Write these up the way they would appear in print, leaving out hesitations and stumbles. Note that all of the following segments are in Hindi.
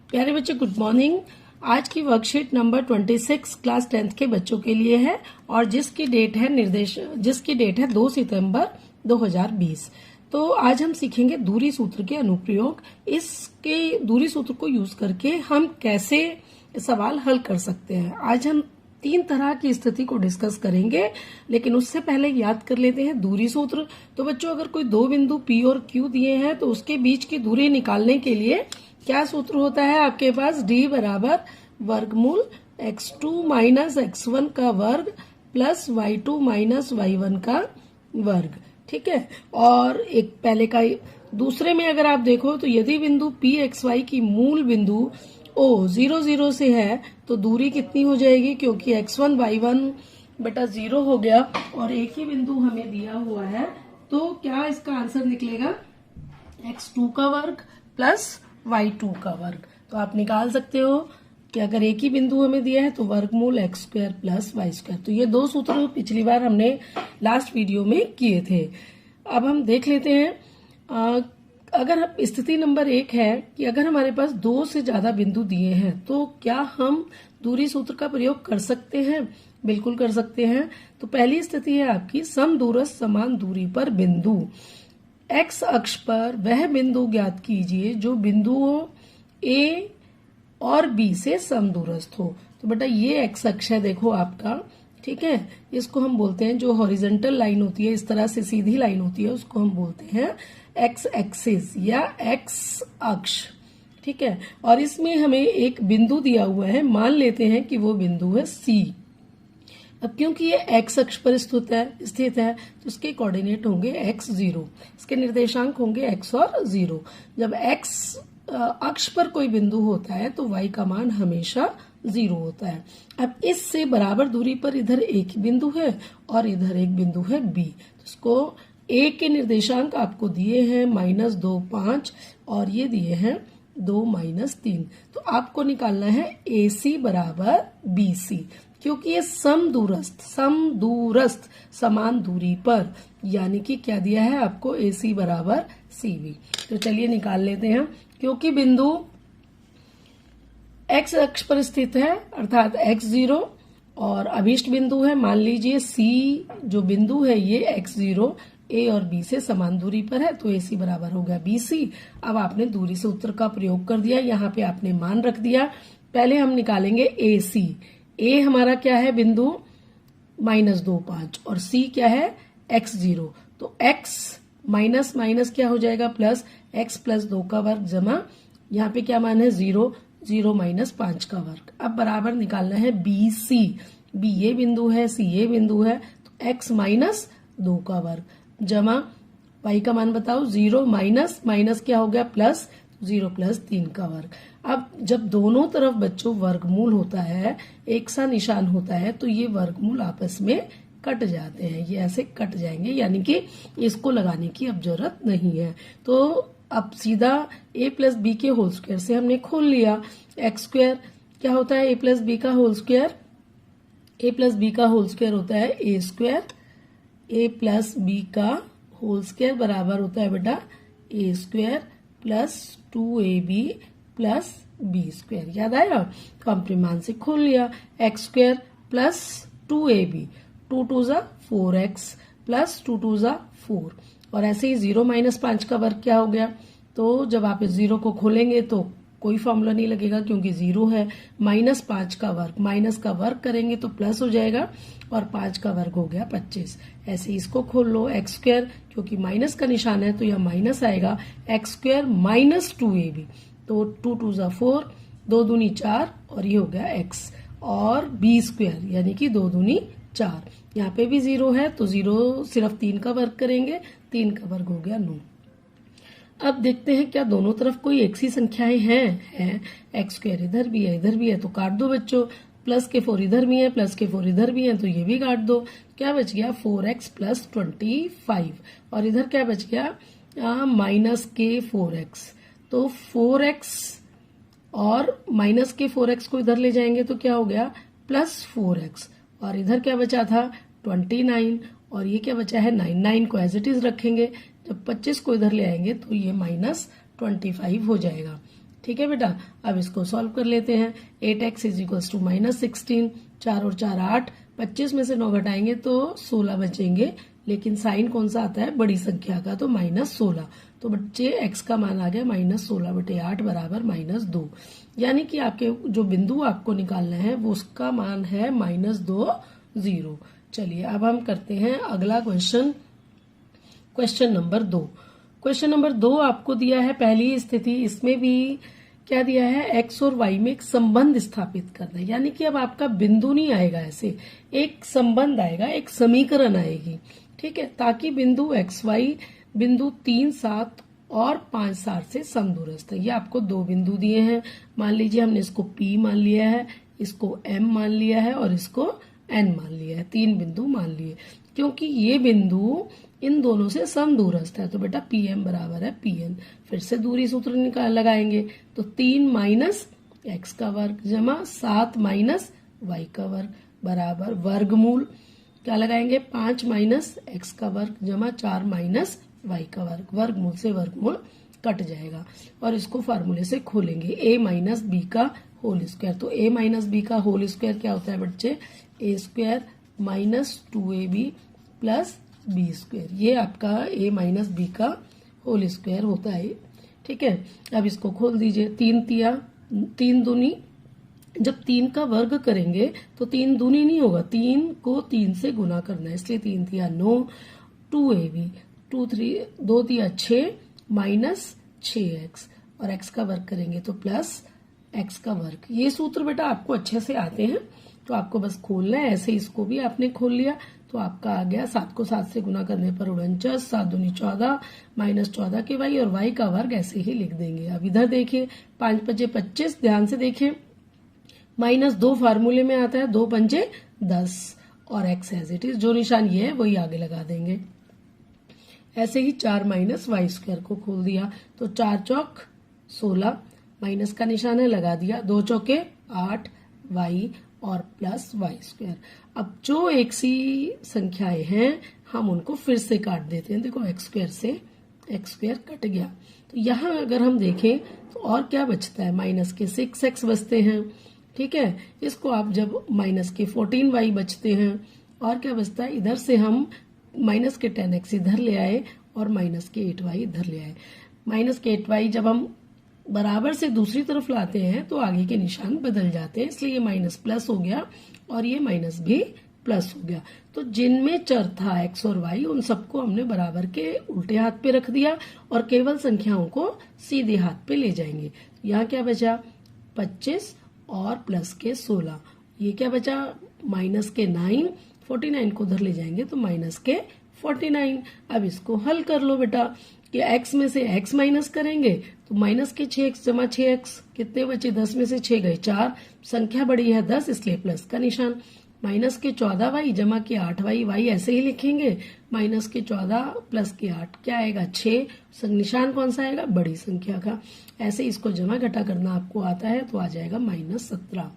प्यारे बच्चे गुड मॉर्निंग। आज की वर्कशीट नंबर 26 क्लास 10th के बच्चों के लिए है और जिसकी डेट है 2 सितंबर 2020। तो आज हम सीखेंगे दूरी सूत्र के अनुप्रयोग। इसके दूरी सूत्र को यूज करके हम कैसे सवाल हल कर सकते हैं। आज हम 3 तरह की स्थिति को डिस्कस करेंगे, लेकिन उससे पहले याद कर लेते हैं दूरी सूत्र। तो बच्चों, अगर कोई दो बिंदु P और Q दिए हैं तो उसके बीच की दूरी निकालने के लिए क्या सूत्र होता है आपके पास? D बराबर वर्गमूल x2 माइनस x1 का वर्ग प्लस y2 माइनस y1 का वर्ग। ठीक है। और एक पहले का दूसरे में अगर आप देखो तो यदि बिंदु P xy की मूल बिंदु O 0 0 से है तो दूरी कितनी हो जाएगी? क्योंकि x1 y1 बटा 0 हो गया और एक ही बिंदु हमें दिया हुआ है, तो क्या इसका आंसर निकलेगा? x2 का वर्ग प्लस y2 का वर्ग। तो आप निकाल सकते हो कि अगर एक ही बिंदु हमें दिया है तो वर्गमूल x square plus y square. तो ये दो सूत्र पिछली बार हमने लास्ट वीडियो में किए थे। अब हम देख लेते हैं। अगर स्थिति नंबर 1 है कि अगर हमारे पास 2 से ज्यादा बिंदु दिए हैं तो क्या हम दूरी सूत्र का प्रयोग कर सकते हैं? बिल्कुल कर सकते हैं। तो पहली स्थिति है आपकी समदूरस्थ समान दूरी पर बिंदु। x अक्ष पर वह बिंदु ज्ञात कीजिए जो बिंदुओं A और B से समदूरस्थ हो। तो बेटा ये x अक्ष है, देखो आपका। ठीक है। इसको हम बोलते हैं, जो हॉरिजॉन्टल लाइन होती है, इस तरह से सीधी लाइन होती है, उसको हम बोलते हैं x एक्सिस या x अक्ष। ठीक है। और इसमें हमें एक बिंदु दिया हुआ है, मान लेते हैं कि वो बिंदु है C। अब क्योंकि ये x अक्ष पर स्थित है तो इसके कोऑर्डिनेट होंगे x0, इसके निर्देशांक होंगे x और 0। जब x अक्ष पर कोई बिंदु होता है तो y का मान हमेशा 0 होता है। अब इससे बराबर दूरी पर इधर एक बिंदु है और इधर एक बिंदु है B। तो इसको A के निर्देशांक आपको दिए हैं -2 5 और ये दिए हैं 2 -3। तो आपको निकालना है AC बराबर BC, क्योंकि ये समदूरस्थ समान दूरी पर, यानी कि क्या दिया है आपको? AC बराबर CV। तो चलिए निकाल लेते हैं। क्योंकि बिंदु x अक्ष पर स्थित है अर्थात x0 और अभीष्ट बिंदु है, मान लीजिए C जो बिंदु है ये x0 A और B से समान दूरी पर है, तो AC बराबर हो गया BC। अब आपने दूरी सूत्र का प्रयोग कर दिया, यहाँ पे आपने मान रख दिया। पहले हम निकालेंगे AC। A हमारा क्या है? बिंदु -2 5 और C क्या है? x0। तो x माइनस माइनस क्या हो जाएगा? प्लस x प्लस 2 का वर्ग जमा यहाँ पे क्या मान है? 0 0 माइनस 5 का वर्ग। अब बराबर निकालना है BC। B ये बिंदु है, C ये बिंदु है, तो x माइनस 2 का वर्ग जमा y का मान बताओ? 0 माइनस माइनस क्या हो गया? प्लस 0 प्लस 3 का वर्ग। अब जब दोनों तरफ बच्चों वर्गमूल होता है, एक सा निशान होता है, तो ये वर्गमूल आपस में कट जाते हैं, ये ऐसे कट जाएंगे, यानी कि इसको लगाने की अब जरूरत नहीं है। तो अब सीधा a प्लस बी के होल स्क्वायर से हमने खोल लिया। x स्क्वायर क्या होता है? a प्लस बी का whole square. a plus B का होल स्क्वायर होता है a square. a plus B का होल स्क्वायर बराबर होता है बेटा a स्क्वायर प्लस 2ab प्लस b स्क्वायर। याद आया? तो हमने मान से खोल लिया। x स्क्वायर प्लस 2ab, 2 2 जा 4x प्लस 2 2 जा 4, और ऐसे ही 0 माइनस 5 का वर्ग क्या हो गया? तो जब आप इस 0 को खोलेंगे तो कोई फॉर्मूला नहीं लगेगा क्योंकि 0 है। -5 का वर्ग, माइनस का वर्ग करेंगे तो प्लस हो जाएगा और 5 का वर्ग हो गया 25। ऐसे इसको खोल लो। x स्क्वायर, क्योंकि माइनस का निशान है तो यह माइनस आएगा। x स्क्वायर माइनस 2ab, तो 2 2 जा 4, 2 दूनी 4 और ये हो गया x, और b स्क्वायर यानी कि 2 दूनी 4। यहाँ पे भी 0 है तो 0 सिर्फ 3 का वर्ग करेंगे, 3 का वर्ग हो गया 9। अब देखते हैं क्या दोनों तरफ कोई एक सी संख्याएं हैं? x स्क्वायर इधर भी है इधर भी है, तो काट दो बच्चों। प्लस के 4 इधर भी है, प्लस के 4 इधर भी है, तो ये भी काट दो। क्या बच गया? 4x प्लस 25, और इधर क्या बच गया? माइनस के 4x। तो 4x और माइनस के 4x को इधर ले जाएंगे तो क्या हो गया? प्लस 4x, और इधर क्या बचा था? 29, और ये क्या बचा है? 9। 9 को एज इट इज रखेंगे। जब 25 को इधर ले आएंगे तो ये -25 हो जाएगा। ठीक है बेटा। अब इसको सॉल्व कर लेते हैं। 8x इज इक्वल्स टू -16, 4 और 4 8, 25 में से 9 घटाएंगे तो 16 बचेंगे, लेकिन साइन कौन सा आता है, बड़ी संख्या का, तो -16। तो बच्चे x का मान आ गया -16/8 बराबर -2। यानी कि आपके जो बिंदु आपको निकालना है वो उसका मान है -2 0। चलिए अब हम करते हैं अगला क्वेश्चन नंबर 2। क्वेश्चन नंबर 2 आपको दिया है पहली स्थिति। इसमें भी क्या दिया है, x और y में एक संबंध स्थापित करना है। यानी कि अब आपका बिंदु नहीं आएगा, ऐसे एक संबंध आएगा, एक समीकरण आएगी, ठीक है, ताकि बिंदु xy बिंदु 3 7 और 5 7 से समदूरस्थ है। ये आपको दो बिंदु दिए हैं। मान लीजिए हमने इसको P मान लिया है, इसको M मान लिया है और इसको N मान लिया है, 3 बिंदु मान लिए। क्योंकि ये बिंदु इन दोनों से समदूरस्थ है तो बेटा PM बराबर है PN। फिर से दूरी सूत्र निकाल लगाएंगे तो 3 माइनस x का वर्ग जमा 7 माइनस y का वर्ग बराबर वर्गमूल क्या लगाएंगे, 5 माइनस x का वर्ग जमा 4 माइनस y का वर्ग, वर्गमूल से वर्गमूल कट जाएगा। और इसको फार्मूले से खोलेंगे, a माइनस बी का होल स्क्वायर। तो a माइनस बी का होल स्क्वायर क्या होता है बच्चे, a square minus 2ab plus B square. ये आपका a माइनस बी का होल स्क्वायर होता है, ठीक है। अब इसको खोल दीजिए, 3 दूनी, जब 3 का वर्ग करेंगे तो 3 दूनी नहीं होगा, 3 को 3 से गुना करना है, इसलिए 3 तिया 9, 2ab, 2 तिया 6 माइनस 6x और x का वर्ग करेंगे तो प्लस x का वर्ग। ये सूत्र बेटा आपको अच्छे से आते हैं तो आपको बस खोलना है। ऐसे इसको भी आपने खोल लिया तो आपका आ गया 7 को 7 से गुना करने पर 49, 7 दूनी 14 माइनस 14 के y और y का वर्ग ऐसे ही लिख देंगे। अब इधर देखिए 5 पंजे 25, ध्यान से देखिए -2 फार्मूले में आता है, 2 पंजे 10 और x एज इट इज, जो निशान ये है वही आगे लगा देंगे। ऐसे ही 4 माइनस वाई स्क्वायर को खोल दिया तो 4 चौक 16, माइनस का निशान है लगा दिया, 2 चौके 8 y और प्लस वाई स्क्वायर। अब जो एक सी संख्याएं हैं हम उनको फिर से काट देते हैं। देखो x स्क्वायर से x स्क्वायर कट गया, तो यहाँ अगर हम देखें तो और क्या बचता है, माइनस के 6x बचते हैं, ठीक है। इसको आप जब माइनस के 14y बचते हैं और क्या बचता है, इधर से हम माइनस के 10x इधर ले आए और माइनस के 8y इधर ले आए। माइनस के 8y जब हम बराबर से दूसरी तरफ लाते हैं तो आगे के निशान बदल जाते हैं, इसलिए ये माइनस प्लस हो गया और ये माइनस भी प्लस हो गया। तो जिनमें चर था x और y उन सबको हमने बराबर के उल्टे हाथ पे रख दिया और केवल संख्याओं को सीधे हाथ पे ले जाएंगे। यहाँ क्या बचा, 25 और प्लस के 16, ये क्या बचा माइनस के 9, 49 को उधर ले जाएंगे तो माइनस के 49। अब इसको हल कर लो बेटा कि x में से x माइनस करेंगे तो माइनस के 6x जमा 6x कितने बचे, 10 में से 6 गए 4, संख्या बड़ी है 10 इसलिए प्लस का निशान। माइनस के 14y जमा के 8y, y ऐसे ही लिखेंगे, माइनस के 14 प्लस के 8 क्या आएगा 6, निशान कौन सा आएगा, बड़ी संख्या का। ऐसे इसको जमा घटा करना आपको आता है तो आ जाएगा -17।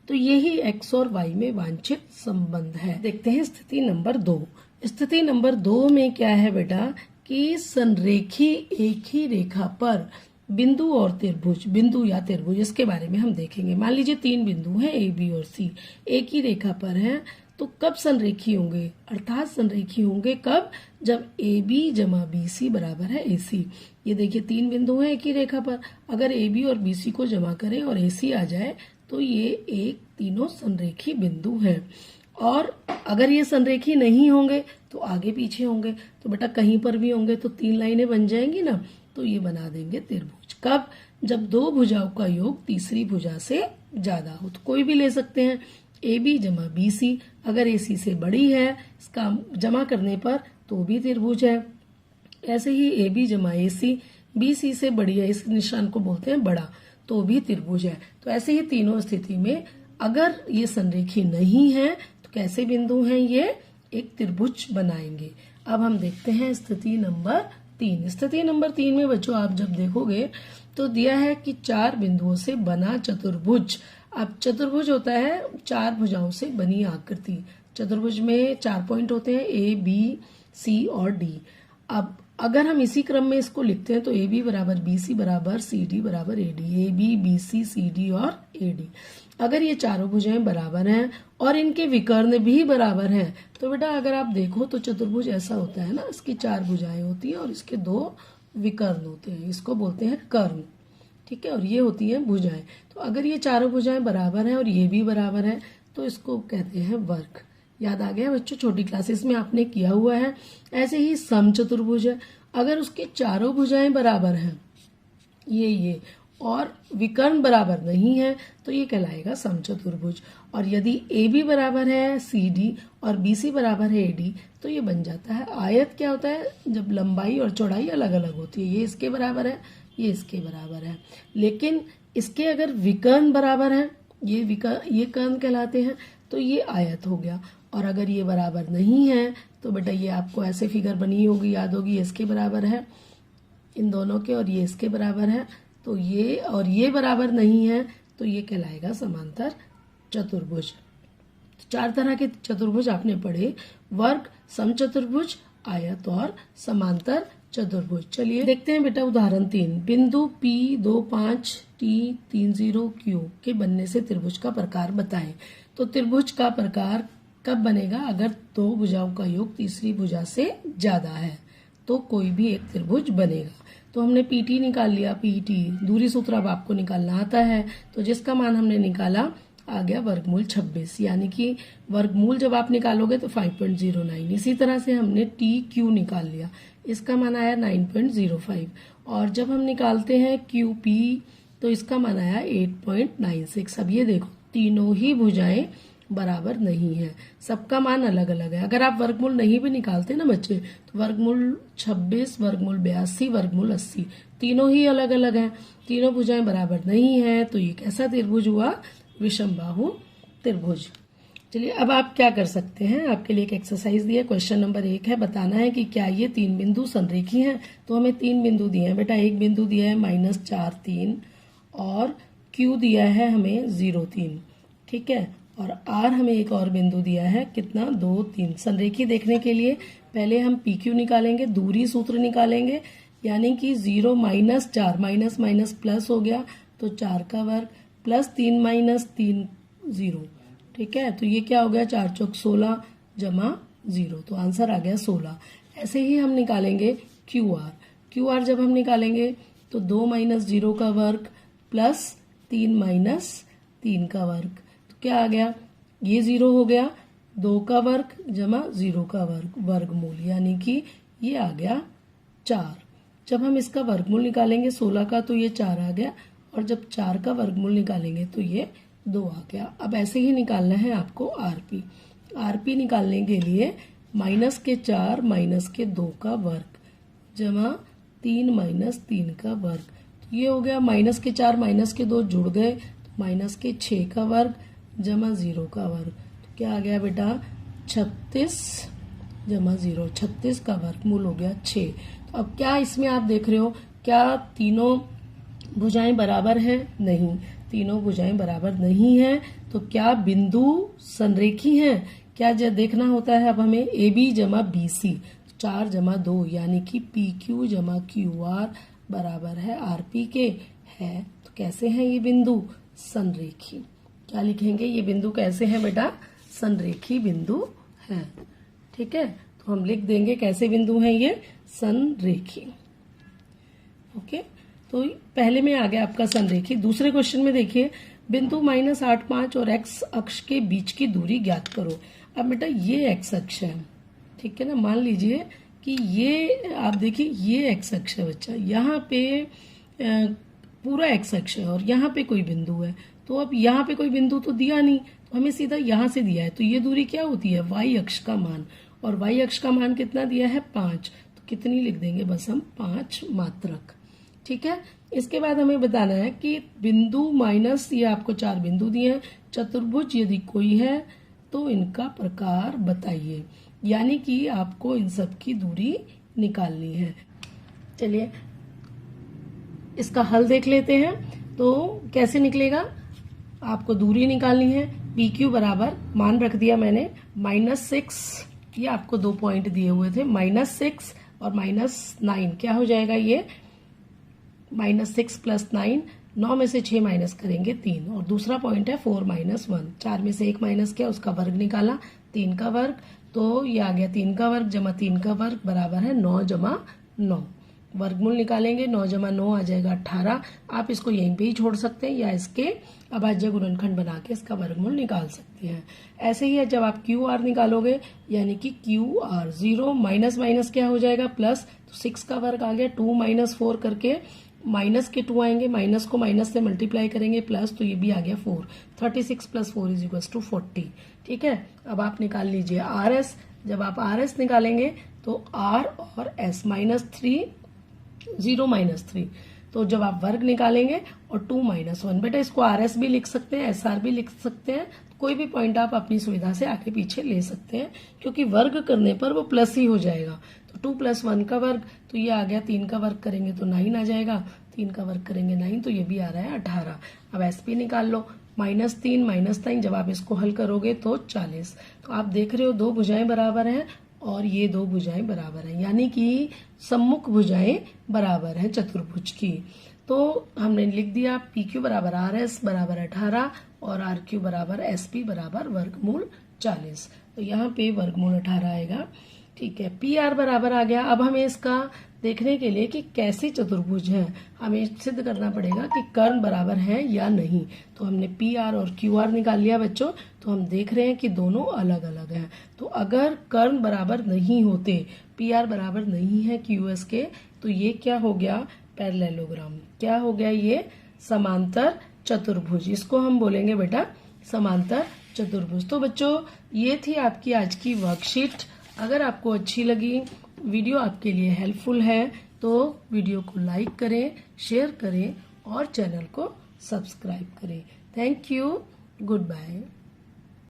तो यही x और y में वांछित संबंध है। देखते हैं स्थिति नंबर 2। स्थिति नंबर 2 में क्या है बेटा कि संरेखी एक ही रेखा पर बिंदु और त्रिभुज, बिंदु या त्रिभुज इसके बारे में हम देखेंगे। मान लीजिए 3 बिंदु हैं ए बी और सी, एक ही रेखा पर हैं, तो कब संरेखी होंगे, अर्थात संरेखी होंगे कब, जब ए बी जमा बी सी बराबर है ए सी। ये देखिए 3 बिंदु हैं एक ही रेखा पर, अगर ए बी और बी सी को जमा करें और ए सी आ जाए तो ये एक तीनों संरेखी बिंदु हैं। और अगर ये संरेखी नहीं होंगे तो आगे पीछे होंगे, तो बेटा कहीं पर भी होंगे तो 3 लाइनें बन जाएंगी ना, तो ये बना देंगे त्रिभुज। कब, जब 2 भुजाओं का योग तीसरी भुजा से ज्यादा हो। तो कोई भी ले सकते हैं, ए बी जमा बी सी, अगर ए सी से बड़ी है इसका जमा करने पर तो भी त्रिभुज है। ऐसे ही ए बी जमा ए सी, बी सी से बड़ी है, इस निशान को बोलते हैं बड़ा, तो भी त्रिभुज है। तो ऐसे ही तीनों स्थिति में अगर ये संरेखी नहीं है तो कैसे बिंदु हैं, ये एक त्रिभुज बनाएंगे। अब हम देखते हैं स्थिति नंबर 3। स्थिति नंबर 3 में बच्चों आप जब देखोगे तो दिया है कि 4 बिंदुओं से बना चतुर्भुज। अब चतुर्भुज होता है 4 भुजाओं से बनी आकृति। चतुर्भुज में 4 पॉइंट होते हैं, ए बी सी और डी। अब अगर हम इसी क्रम में इसको लिखते हैं तो ए बी बराबर बी सी बराबर सी डी बराबर A D, A B B C C D और ए डी। अगर ये चारों भुजाएं बराबर हैं और इनके विकर्ण भी बराबर हैं तो बेटा अगर आप देखो तो चतुर्भुज ऐसा होता है ना, इसकी 4 भुजाएं होती हैं और इसके 2 विकर्ण होते हैं, इसको बोलते हैं कर्ण। ठीक है, और ये होती हैं भुजाएं। तो अगर ये चारों भुजाएं बराबर हैं और ये भी बराबर है तो इसको कहते हैं वर्ग। याद आ गया बच्चों, छोटी क्लासेस में आपने किया हुआ है। ऐसे ही समचतुर्भुज है, अगर उसकी चारों भुजाएं बराबर हैं ये और विकर्ण बराबर नहीं है तो ये कहलाएगा समचतुर्भुज। और यदि ए बी बराबर है सी डी और बी सी बराबर है ए डी तो ये बन जाता है आयत। क्या होता है, जब लंबाई और चौड़ाई अलग अलग होती है, ये इसके बराबर है, ये इसके बराबर है, लेकिन इसके अगर विकर्ण बराबर है, ये कर्ण कहलाते हैं, तो ये आयत हो गया। और अगर ये बराबर नहीं है तो बेटा ये आपको ऐसे फिगर बनी होगी, याद होगी, इसके बराबर है इन दोनों के और ये इसके बराबर है, तो ये और ये बराबर नहीं है तो ये कहलाएगा समांतर चतुर्भुज। 4 तरह के चतुर्भुज आपने पढ़े, वर्ग, समचतुर्भुज, आयत और समांतर चतुर्भुज। चलिए देखते हैं बेटा उदाहरण 3। बिंदु P 2 5 T 3 0 Q के बनने से त्रिभुज का प्रकार बताएं। तो त्रिभुज का प्रकार कब बनेगा, अगर 2 भुजाओं का योग तीसरी भुजा से ज्यादा है तो कोई भी एक त्रिभुज बनेगा। तो हमने PT निकाल लिया, PT दूरी सूत्र अब आपको निकालना आता है, तो जिसका मान हमने निकाला आ गया वर्गमूल 26, यानी कि वर्गमूल जब आप निकालोगे तो 5.09। इसी तरह से हमने TQ निकाल लिया, इसका मान आया 9.05 और जब हम निकालते हैं QP तो इसका मान आया 8.96। अब ये देखो तीनों ही भुजाएं बराबर नहीं है, सबका मान अलग अलग है। अगर आप वर्गमूल नहीं भी निकालते ना बच्चे तो वर्गमूल 26, वर्गमूल 82, वर्गमूल 80 तीनों ही अलग अलग हैं, तीनों भुजाएं बराबर नहीं है, तो ये कैसा त्रिभुज हुआ, विषमबाहु त्रिभुज। चलिए अब आप क्या कर सकते हैं, आपके लिए एक एक्सरसाइज दिया, क्वेश्चन नंबर 1 है, बताना है कि क्या ये 3 बिंदु संरेखी हैं। तो हमें 3 बिंदु दिए हैं बेटा, एक बिंदु दिया है -4 3 और Q दिया है हमें 0 3, ठीक है, और R हमें एक और बिंदु दिया है कितना 2 3। संरेखी देखने के लिए पहले हम PQ निकालेंगे, दूरी सूत्र निकालेंगे, यानी कि 0 -4 माइनस माइनस प्लस हो गया तो 4 का वर्ग प्लस 3 माइनस 3 0, ठीक है, तो ये क्या हो गया 4 चौक 16 जमा 0, तो आंसर आ गया 16। ऐसे ही हम निकालेंगे QR जब हम निकालेंगे तो 2 माइनस 0 का वर्ग प्लस 3 माइनस 3 का वर्ग, तो क्या आ गया, ये 0 हो गया, 2 का वर्ग जमा 0 का वर्ग, वर्गमूल, यानी कि ये आ गया 4। जब हम इसका वर्गमूल निकालेंगे 16 का तो ये 4 आ गया, और जब 4 का वर्गमूल निकालेंगे तो ये 2 आ गया। अब ऐसे ही निकालना है आपको आरपी निकालने के लिए -4 -2 का वर्ग जमा 3 माइनस 3 का वर्ग, तो ये हो गया -4 -2 जुड़ गए तो -6 का वर्ग जमा 0 का वर्ग, तो क्या आ गया बेटा 36 जमा 0, 36 का वर्गमूल हो गया 6। तो अब क्या इसमें आप देख रहे हो, क्या तीनों भुजाएं बराबर हैं, नहीं, तीनों भुजाएं बराबर नहीं हैं, तो क्या बिंदु संरेखी हैं, क्या देखना होता है अब हमें AB जमा BC 4 जमा 2, यानी कि PQ जमा QR बराबर है RP के, है, तो कैसे हैं ये बिंदु, संरेखी। क्या लिखेंगे, ये बिंदु कैसे हैं बेटा, संरेखी बिंदु हैं, ठीक है, तो हम लिख देंगे कैसे बिंदु हैं ये, संरेखी। ओके, तो पहले में आ गया आपका संरेखी। दूसरे क्वेश्चन में देखिए, बिंदु -8 5 और x अक्ष के बीच की दूरी ज्ञात करो। अब बेटा ये x अक्ष है, ठीक है ना, मान लीजिए कि ये आप देखिए ये x अक्ष है बच्चा, यहाँ पे पूरा x अक्ष है और यहाँ पे कोई बिंदु है, तो अब यहाँ पे कोई बिंदु तो दिया नहीं, तो हमें सीधा यहाँ से दिया है, तो ये दूरी क्या होती है, y अक्ष का मान, और y अक्ष का मान कितना दिया है 5, तो कितनी लिख देंगे, बस हम 5 मात्रक, ठीक है। इसके बाद हमें बताना है कि बिंदु माइनस, ये आपको 4 बिंदु दिए हैं, चतुर्भुज यदि कोई है तो इनका प्रकार बताइए, यानी कि आपको इन सब की दूरी निकालनी है। चलिए इसका हल देख लेते हैं, तो कैसे निकलेगा, आपको दूरी निकालनी है, PQ बराबर मान रख दिया मैंने -6, ये आपको 2 पॉइंट दिए हुए थे, -6 और -9 क्या हो जाएगा ये, -6 + 9, 9 में से 6 माइनस करेंगे 3। और दूसरा पॉइंट है 4 - 1, 4 में से 1 माइनस किया, उसका वर्ग निकाला, 3 का वर्ग, तो ये आ गया 3 का वर्ग जमा 3 का वर्ग बराबर है 9 जमा 9। वर्गमूल निकालेंगे, 9 जमा 9 आ जाएगा 18। आप इसको यहीं पे ही छोड़ सकते हैं या इसके अभाज्य गुणनखंड बना के इसका वर्गमूल निकाल सकते हैं। ऐसे ही है जब आप क्यू आर निकालोगे, यानी कि क्यू आर 0 माइनस माइनस क्या हो जाएगा प्लस, तो 6 का वर्ग आ गया, 2 - 4 करके माइनस के 2 आएंगे, माइनस को माइनस से मल्टीप्लाई करेंगे प्लस, तो ये भी आ गया 4, 36 + 4 = 40। ठीक है, अब आप निकाल लीजिए आर एस। जब आप आर एस निकालेंगे तो आर और एस -3 0 - 3, तो जब आप वर्ग निकालेंगे और 2 - 1, बेटा इसको आर एस भी लिख सकते हैं, एस आर भी लिख सकते हैं, कोई भी पॉइंट आप अपनी सुविधा से आगे पीछे ले सकते हैं, क्योंकि वर्ग करने पर वो प्लस ही हो जाएगा। तो 2 + 1 का वर्ग, तो ये आ गया, 3 का वर्ग करेंगे तो 9 आ जाएगा, 3 का वर्ग करेंगे 9, तो ये भी आ रहा है 18। अब एस पी निकाल लो, -3 - 9, जब आप इसको हल करोगे तो 40। तो आप देख रहे हो 2 भुजाएं बराबर हैं और ये 2 भुजाएं बराबर हैं, यानी कि सम्मुख भुजाएं बराबर हैं चतुर्भुज की। तो हमने लिख दिया PQ बराबर RS बराबर 18 और RQ बराबर SP बराबर वर्गमूल 40। तो यहाँ पे वर्गमूल 18 आएगा। ठीक है, PR बराबर आ गया। अब हमें इसका देखने के लिए कि कैसे चतुर्भुज है, हमें सिद्ध करना पड़ेगा कि कर्ण बराबर है या नहीं। तो हमने PR और QR निकाल लिया बच्चों, तो हम देख रहे हैं कि दोनों अलग अलग हैं। तो अगर कर्ण बराबर नहीं होते, PR बराबर नहीं है QS के, तो ये क्या हो गया, पैरेललोग्राम। क्या हो गया ये, समांतर चतुर्भुज। इसको हम बोलेंगे बेटा समांतर चतुर्भुज। तो बच्चों ये थी आपकी आज की वर्कशीट। अगर आपको अच्छी लगी, वीडियो आपके लिए हेल्पफुल है, तो वीडियो को लाइक करें, शेयर करें और चैनल को सब्सक्राइब करें। Thank you, good bye.